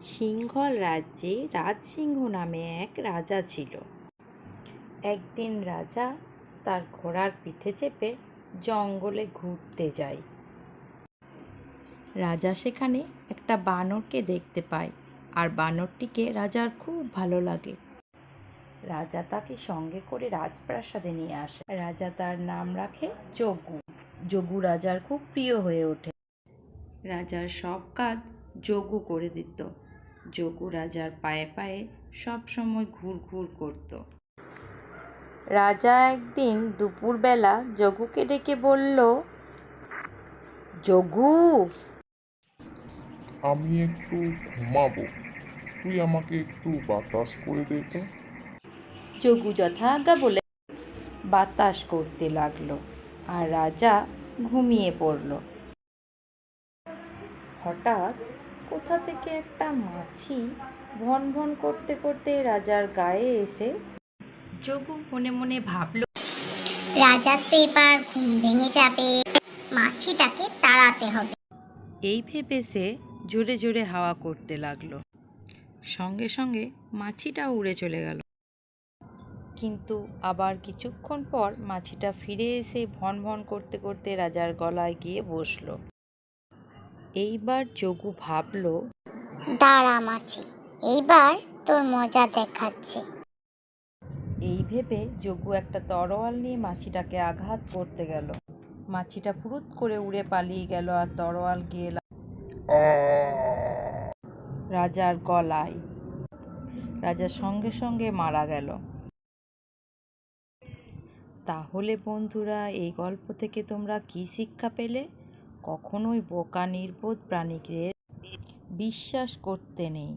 সিংহল রাজ্যে রাজসিংহ নামে এক রাজা ছিল। একদিন রাজা তার ঘোড়ার পিঠে চেপে জঙ্গলে ঘুরতে যায়। রাজা সেখানে একটা বানরকে দেখতে পায়, আর বানরটিকে রাজার খুব ভালো লাগে। রাজা তাকে সঙ্গে করে রাজপ্রাসাদে নিয়ে আসে। রাজা তার নাম রাখে যোগু। যোগু রাজার খুব প্রিয় হয়ে ওঠে। রাজার সব কাজ যোগু করে দিত। যোগু রাজার পায়ে পায়ে সব সময় ঘুরঘুর করত। রাজা একদিন দুপুরবেলা যোগুকে ডেকে বলল, যোগু, আমি একটু ঘুমাবো, তুই আমাকে একটু বাতাস করে দে তো। যোগু যথাজ্ঞা বলে বাতাস করতে লাগলো, আর রাজা ঘুমিয়ে পড়ল। হঠাৎ কোথা থেকে একটা মাছি ভন ভন করতে করতে রাজার গায়ে এসে। যোগু মনে মনে ভাবল, রাজার তো এবার ঘুম ভেঙে যাবে, মাছিটাকে তাড়াতে হবে। এই ভেবে সে জোরে জোরে হাওয়া করতে লাগলো। সঙ্গে সঙ্গে মাছিটাও উড়ে চলে গেল। কিন্তু আবার কিছুক্ষণ পর মাছিটা ফিরে এসে ভন ভন করতে করতে রাজার গলায় গিয়ে বসলো। এইবার যোগু ভাবল, দাঁড়া মাছি, এইবার তোর মজা দেখাচ্ছে। এই ভেবে যোগু একটা তরোয়াল নিয়ে মাছিটাকে আঘাত করতে গেল। মাছিটা ফুরুত করে উড়ে পালিয়ে গেল, আর তরোয়াল গিয়ে রাজার গলায়। রাজা সঙ্গে সঙ্গে মারা গেল। তাহলে বন্ধুরা, এই গল্প থেকে তোমরা কি শিক্ষা পেলে? কখনোই বোকা নির্বোধ প্রাণীদের বিশ্বাস করতে নেই।